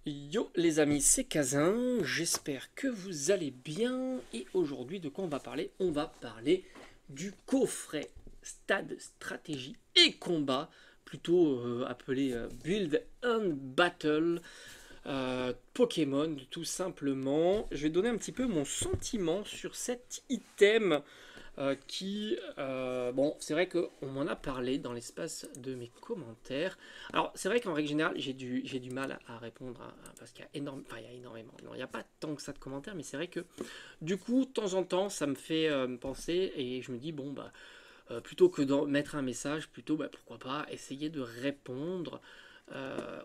Yo les amis, c'est Kazin, j'espère que vous allez bien et aujourd'hui de quoi on va parler? On va parler du coffret Stade, Stratégie et Combat, plutôt appelé Build and Battle Pokémon tout simplement. Je vais donner un petit peu mon sentiment sur cet item bon, c'est vrai qu'on m'en a parlé dans l'espace de mes commentaires. Alors, c'est vrai qu'en règle générale, j'ai du mal à répondre parce qu'il y a enfin, il y a énormément. Non, il n'y a pas tant que ça de commentaires, mais c'est vrai que du coup, de temps en temps, ça me fait penser et je me dis, bon, bah, plutôt que de mettre un message, plutôt, bah, pourquoi pas essayer de répondre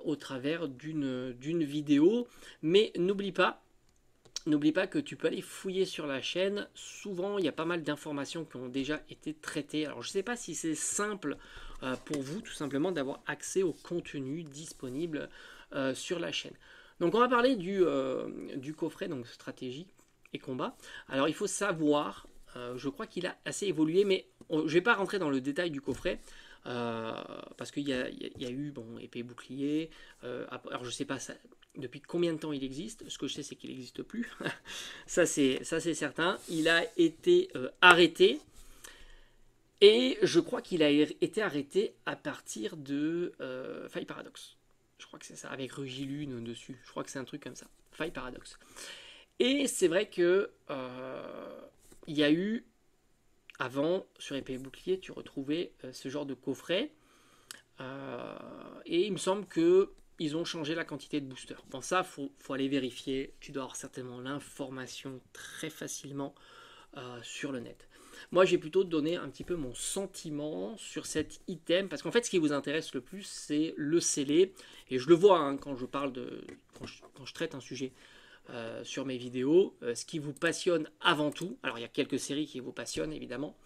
au travers d'une vidéo. Mais n'oublie pas que tu peux aller fouiller sur la chaîne. Souvent, il y a pas mal d'informations qui ont déjà été traitées. Alors, je ne sais pas si c'est simple pour vous, tout simplement, d'avoir accès au contenu disponible sur la chaîne. Donc, on va parler du coffret, donc stratégie et combat. Alors, il faut savoir, je crois qu'il a assez évolué, mais je ne vais pas rentrer dans le détail du coffret. Parce qu'il y a eu bon, épée bouclier. Alors je sais pas depuis combien de temps il existe. Ce que je sais c'est qu'il n'existe plus. Ça c'est certain. Il a été arrêté et je crois qu'il a été arrêté à partir de Faille Paradox. Je crois que c'est ça avec Rugilune dessus. Je crois que c'est un truc comme ça. Faille Paradox. Et c'est vrai que il y a eu avant, sur épée et bouclier, tu retrouvais ce genre de coffret. Et il me semble que ils ont changé la quantité de boosters. Bon, ça, faut aller vérifier. Tu dois avoir certainement l'information très facilement sur le net. Moi, j'ai plutôt donné un petit peu mon sentiment sur cet item, parce qu'en fait, ce qui vous intéresse le plus, c'est le scellé. Et je le vois hein, quand je parle de. Quand je traite un sujet sur mes vidéos, ce qui vous passionne avant tout. Alors, il y a quelques séries qui vous passionnent, évidemment.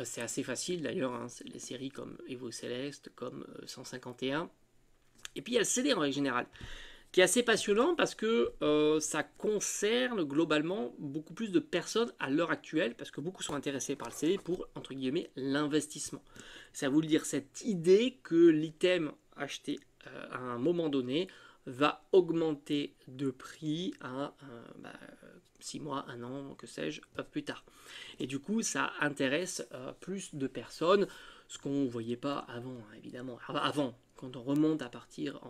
C'est assez facile d'ailleurs, hein, les séries comme Evo Céleste, comme 151. Et puis il y a le CD en règle générale, qui est assez passionnant parce que ça concerne globalement beaucoup plus de personnes à l'heure actuelle, parce que beaucoup sont intéressés par le CD pour, entre guillemets, l'investissement. Ça veut dire cette idée que l'item acheté à un moment donné va augmenter de prix à 6 mois, 1 an, que sais-je, plus tard. Et du coup, ça intéresse plus de personnes, ce qu'on ne voyait pas avant, hein, évidemment. Avant, quand on remonte à partir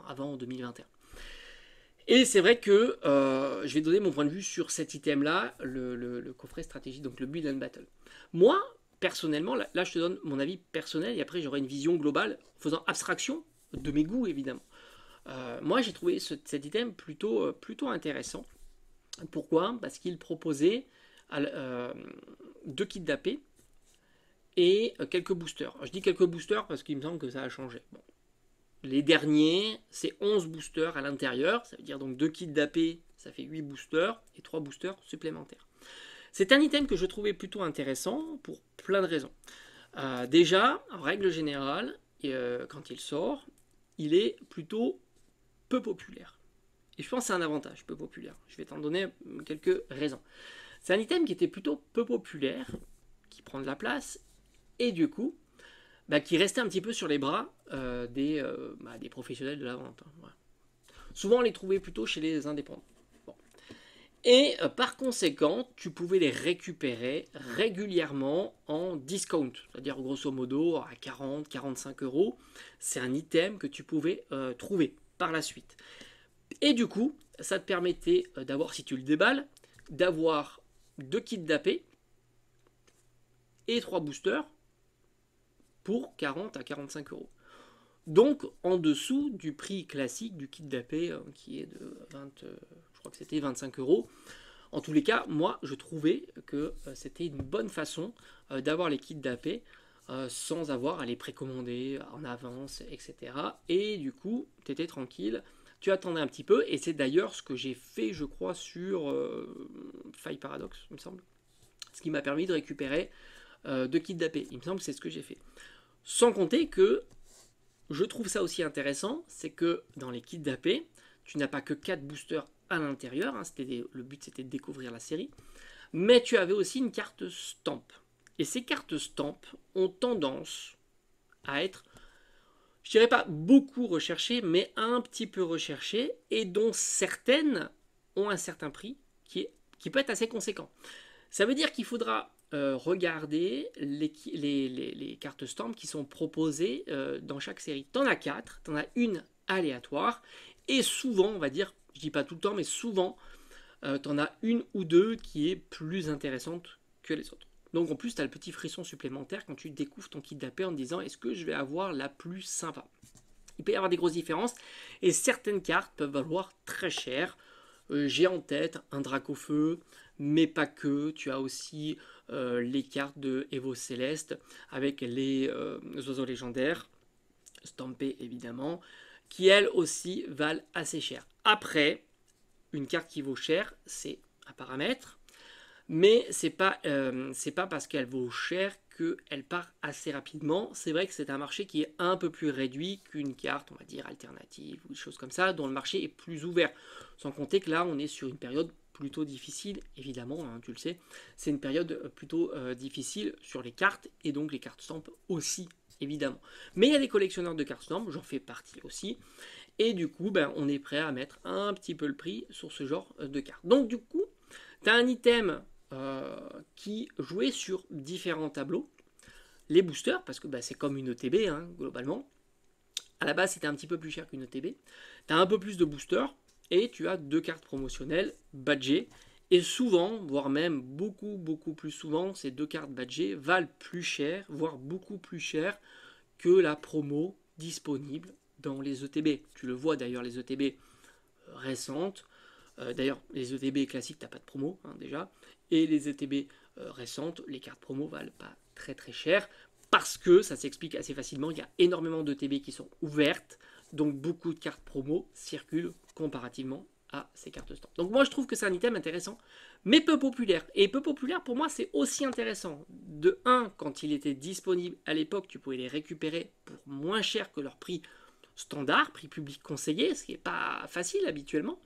avant 2021. Et c'est vrai que je vais donner mon point de vue sur cet item-là, le coffret stratégie, donc le Build and Battle. Moi, personnellement, là je te donne mon avis personnel et après j'aurai une vision globale, faisant abstraction de mes goûts évidemment. Moi j'ai trouvé cet item plutôt intéressant. Pourquoi? Parce qu'il proposait 2 kits d'AP et quelques boosters. Je dis quelques boosters parce qu'il me semble que ça a changé. Bon. Les derniers, c'est 11 boosters à l'intérieur, ça veut dire donc 2 kits d'AP, ça fait 8 boosters et 3 boosters supplémentaires. C'est un item que je trouvais plutôt intéressant pour plein de raisons. Déjà, en règle générale, quand il sort, il est plutôt peu populaire. Et je pense que c'est un avantage, peu populaire. Je vais t'en donner quelques raisons. C'est un item qui était plutôt peu populaire, qui prend de la place, et du coup, qui restait un petit peu sur les bras des professionnels de la vente. Hein, voilà. Souvent, on les trouvait plutôt chez les indépendants. Bon. Et par conséquent, tu pouvais les récupérer régulièrement en discount, c'est-à-dire grosso modo à 40, 45 euros. C'est un item que tu pouvais trouver par la suite. Et du coup, ça te permettait d'avoir, si tu le déballes, d'avoir 2 kits d'AP et 3 boosters pour 40 à 45 euros. Donc en dessous du prix classique du kit d'AP qui est de 20, je crois que c'était 25 euros. En tous les cas, moi je trouvais que c'était une bonne façon d'avoir les kits d'AP sans avoir à les précommander en avance, etc. Et du coup, tu étais tranquille, tu attendais un petit peu, et c'est d'ailleurs ce que j'ai fait, je crois, sur Faille Paradox, il me semble. Ce qui m'a permis de récupérer 2 kits d'AP. Il me semble que c'est ce que j'ai fait. Sans compter que je trouve ça aussi intéressant, c'est que dans les kits d'AP, tu n'as pas que 4 boosters à l'intérieur, hein, le but c'était de découvrir la série, mais tu avais aussi une carte stamp. Et ces cartes stamp ont tendance à être je dirais pas beaucoup recherchées, mais un petit peu recherchées, et dont certaines ont un certain prix qui peut être assez conséquent. Ça veut dire qu'il faudra regarder les cartes stamp qui sont proposées dans chaque série. T'en as 4, t'en as une aléatoire, et souvent, on va dire, je dis pas tout le temps, mais souvent, t'en as une ou deux qui est plus intéressante que les autres. Donc en plus, tu as le petit frisson supplémentaire quand tu découvres ton kit d'AP en te disant est-ce que je vais avoir la plus sympa. Il peut y avoir des grosses différences et certaines cartes peuvent valoir très cher. J'ai en tête un Dracofeu, mais pas que. Tu as aussi les cartes de Evo Céleste avec les oiseaux légendaires, stampés évidemment, qui elles aussi valent assez cher. Après, une carte qui vaut cher, c'est un paramètre, mais c'est pas parce qu'elle vaut cher qu'elle part assez rapidement. C'est vrai que c'est un marché qui est un peu plus réduit qu'une carte, on va dire, alternative ou des choses comme ça, dont le marché est plus ouvert. Sans compter que là, on est sur une période plutôt difficile, évidemment, hein, tu le sais, c'est une période plutôt difficile sur les cartes, et donc les cartes stamp aussi, évidemment. Mais il y a des collectionneurs de cartes stamp, j'en fais partie aussi, et du coup, ben, on est prêt à mettre un petit peu le prix sur ce genre de cartes. Donc du coup, tu as un item qui jouait sur différents tableaux. Les boosters, parce que bah, c'est comme une ETB, hein, globalement. À la base, c'était un petit peu plus cher qu'une ETB. Tu as un peu plus de boosters et tu as 2 cartes promotionnelles badgées. Et souvent, voire même beaucoup plus souvent, ces 2 cartes badgées valent plus cher, voire beaucoup plus cher que la promo disponible dans les ETB. Tu le vois d'ailleurs, les ETB récentes. D'ailleurs, les ETB classiques, t'as pas de promo hein, déjà. Et les ETB récentes, les cartes promo valent pas très cher. Parce que ça s'explique assez facilement. Il y a énormément d'ETB qui sont ouvertes. Donc beaucoup de cartes promo circulent comparativement à ces cartes stamp. Donc moi je trouve que c'est un item intéressant, mais peu populaire. Et peu populaire pour moi c'est aussi intéressant. De 1, quand il était disponible à l'époque, tu pouvais les récupérer pour moins cher que leur prix standard, prix public conseillé, ce qui n'est pas facile habituellement.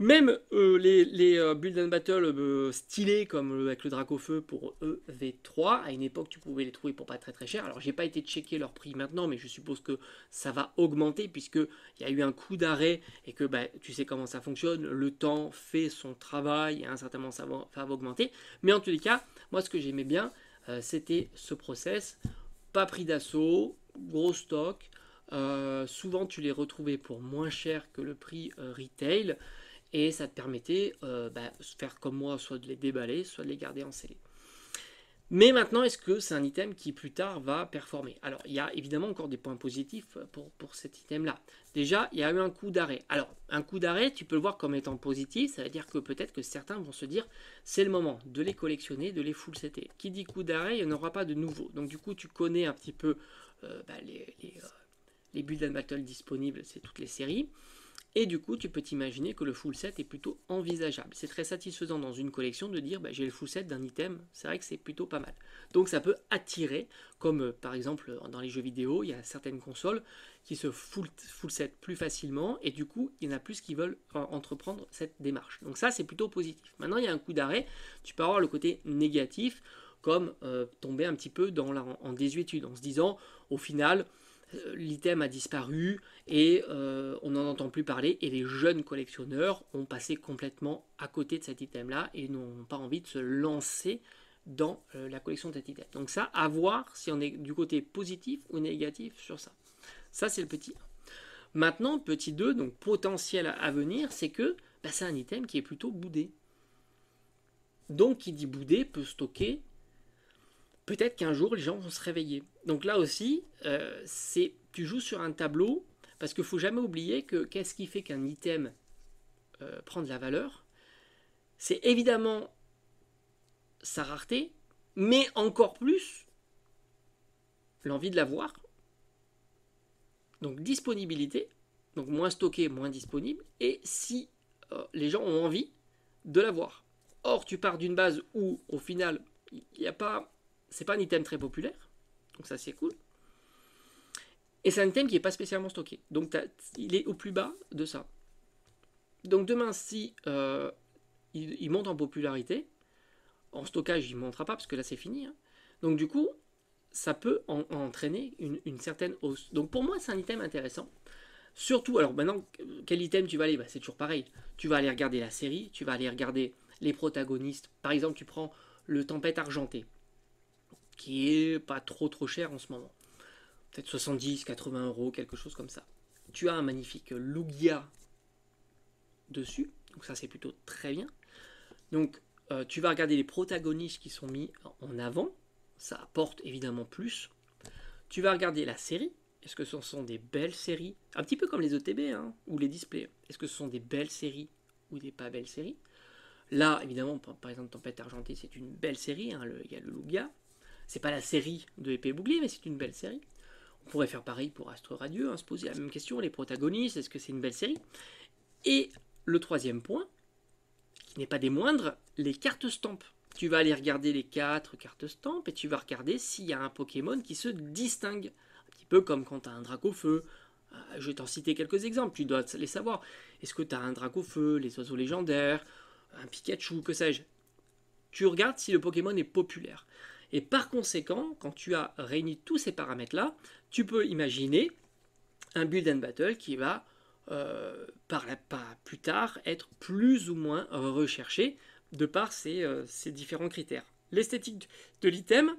Même les Build and Battle stylés comme avec le Dracofeu pour EV3, à une époque tu pouvais les trouver pour pas très cher. Alors j'ai pas été checker leur prix maintenant, mais je suppose que ça va augmenter puisque il y a eu un coup d'arrêt et que bah, tu sais comment ça fonctionne, le temps fait son travail et certainement ça va augmenter. Mais en tous les cas, moi ce que j'aimais bien, c'était ce process, pas pris d'assaut, gros stock. Souvent tu les retrouvais pour moins cher que le prix retail et ça te permettait faire comme moi, soit de les déballer, soit de les garder en scellé. Mais maintenant, est-ce que c'est un item qui plus tard va performer? Alors, il y a évidemment encore des points positifs pour cet item-là. Déjà, il y a eu un coup d'arrêt. Alors, un coup d'arrêt, tu peux le voir comme étant positif, ça veut dire que peut-être que certains vont se dire c'est le moment de les collectionner, de les full setter. Qui dit coup d'arrêt, il n'y en aura pas de nouveau. Donc, du coup, tu connais un petit peu les build and battle disponibles, c'est toutes les séries. Et du coup, tu peux t'imaginer que le full set est plutôt envisageable. C'est très satisfaisant dans une collection de dire j'ai le full set d'un item, c'est vrai que c'est plutôt pas mal. Donc ça peut attirer, comme par exemple dans les jeux vidéo, il y a certaines consoles qui se full set plus facilement et du coup, il y en a plus qui veulent entreprendre cette démarche. Donc ça, c'est plutôt positif. Maintenant, il y a un coup d'arrêt, tu peux avoir le côté négatif, comme tomber un petit peu en désuétude, en se disant au final, l'item a disparu et on n'en entend plus parler et les jeunes collectionneurs ont passé complètement à côté de cet item là et n'ont pas envie de se lancer dans la collection de cet item. Donc ça, à voir si on est du côté positif ou négatif sur ça. Ça c'est le petit 1. Maintenant, petit 2, donc potentiel à venir, c'est que c'est un item qui est plutôt boudé. Donc qui dit boudé peut stocker. Peut-être qu'un jour les gens vont se réveiller. Donc là aussi, tu joues sur un tableau, parce qu'il ne faut jamais oublier que qu'est-ce qui fait qu'un item prend de la valeur? C'est évidemment sa rareté, mais encore plus l'envie de l'avoir. Donc disponibilité, donc moins stocké, moins disponible, et si les gens ont envie de l'avoir. Or, tu pars d'une base où, au final, il n'y a pas... C'est pas un item très populaire, donc ça c'est cool. Et c'est un item qui n'est pas spécialement stocké. Donc il est au plus bas de ça. Donc demain, si il monte en popularité, en stockage il ne montera pas parce que là c'est fini. Hein. Donc du coup, ça peut entraîner une certaine hausse. Donc pour moi, c'est un item intéressant. Surtout, alors maintenant, quel item tu vas aller? Bah, c'est toujours pareil. Tu vas aller regarder la série, tu vas aller regarder les protagonistes. Par exemple, tu prends le Tempête Argentée, qui est pas trop cher en ce moment. Peut-être 70, 80 euros, quelque chose comme ça. Tu as un magnifique Lugia dessus, donc ça c'est plutôt très bien. Donc tu vas regarder les protagonistes qui sont mis en avant, ça apporte évidemment plus. Tu vas regarder la série, est-ce que ce sont des belles séries? Un petit peu comme les ETB hein, ou les displays. Est-ce que ce sont des belles séries ou des pas belles séries? Là, évidemment, par exemple, Tempête Argentée, c'est une belle série. Hein, il y a le Lugia. C'est pas la série de Épée et Bouclier, mais c'est une belle série. On pourrait faire pareil pour Astre Radieux, hein, se poser la même question. Les protagonistes, est-ce que c'est une belle série? Et le troisième point, qui n'est pas des moindres, les cartes stampes. Tu vas aller regarder les 4 cartes stampes et tu vas regarder s'il y a un Pokémon qui se distingue. Un petit peu comme quand tu as un Dracofeu. Je vais t'en citer quelques exemples, tu dois les savoir. Est-ce que tu as un Dracofeu, les oiseaux légendaires, un Pikachu, que sais-je? Tu regardes si le Pokémon est populaire. Et par conséquent, quand tu as réuni tous ces paramètres-là, tu peux imaginer un build and battle qui va plus tard être plus ou moins recherché de par ces différents critères. L'esthétique de l'item,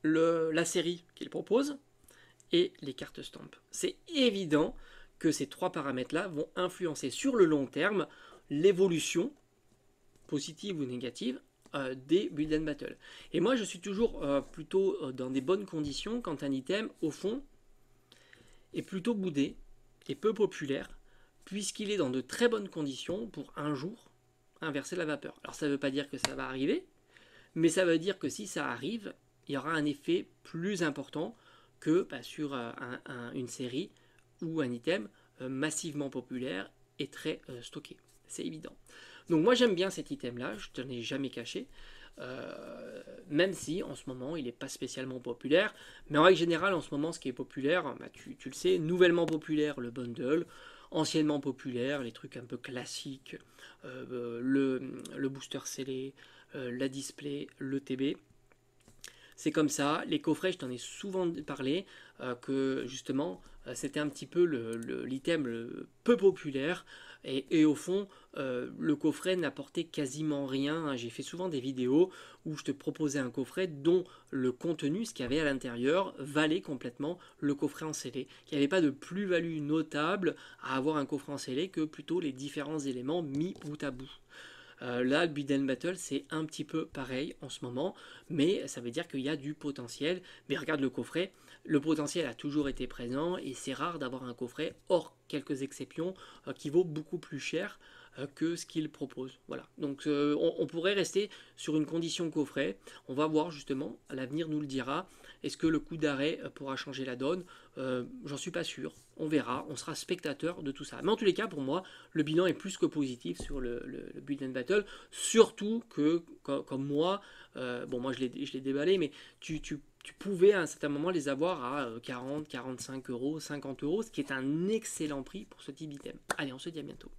la série qu'il propose et les cartes stampes. C'est évident que ces trois paramètres-là vont influencer sur le long terme l'évolution, positive ou négative, des build and battle. Et moi, je suis toujours plutôt dans des bonnes conditions quand un item, au fond, est plutôt boudé et peu populaire, puisqu'il est dans de très bonnes conditions pour un jour inverser la vapeur. Alors ça ne veut pas dire que ça va arriver, mais ça veut dire que si ça arrive, il y aura un effet plus important que sur une série ou un item massivement populaire et très stocké. C'est évident. Donc moi j'aime bien cet item là, je ne te l'ai jamais caché, même si en ce moment il n'est pas spécialement populaire, mais en règle générale en ce moment ce qui est populaire, tu le sais, nouvellement populaire le anciennement populaire, les trucs un peu classiques, le booster scellé, la display, le TB. C'est comme ça, les coffrets, je t'en ai souvent parlé, que justement, c'était un petit peu l'item peu populaire, et au fond, le coffret n'apportait quasiment rien. Hein. J'ai fait souvent des vidéos où je te proposais un coffret dont le contenu, ce qu'il y avait à l'intérieur, valait complètement le coffret en scellé. Il n'y avait pas de plus-value notable à avoir un coffret en scellé que plutôt les différents éléments mis bout à bout. Là, le Build and Battle, c'est un petit peu pareil en ce moment, mais ça veut dire qu'il y a du potentiel. Mais regarde le coffret, le potentiel a toujours été présent et c'est rare d'avoir un coffret, hors quelques exceptions, qui vaut beaucoup plus cher que ce qu'il propose. Voilà. Donc on pourrait rester sur une condition coffret. On va voir justement, l'avenir nous le dira. Est-ce que le coup d'arrêt pourra changer la donne? J'en suis pas sûr. On verra. On sera spectateur de tout ça. Mais en tous les cas, pour moi, le bilan est plus que positif sur le Build and Battle. Surtout que, comme moi, bon, moi je l'ai déballé, mais tu pouvais à un certain moment les avoir à 40, 45 euros, 50 euros, ce qui est un excellent prix pour ce type d'item. Allez, on se dit à bientôt.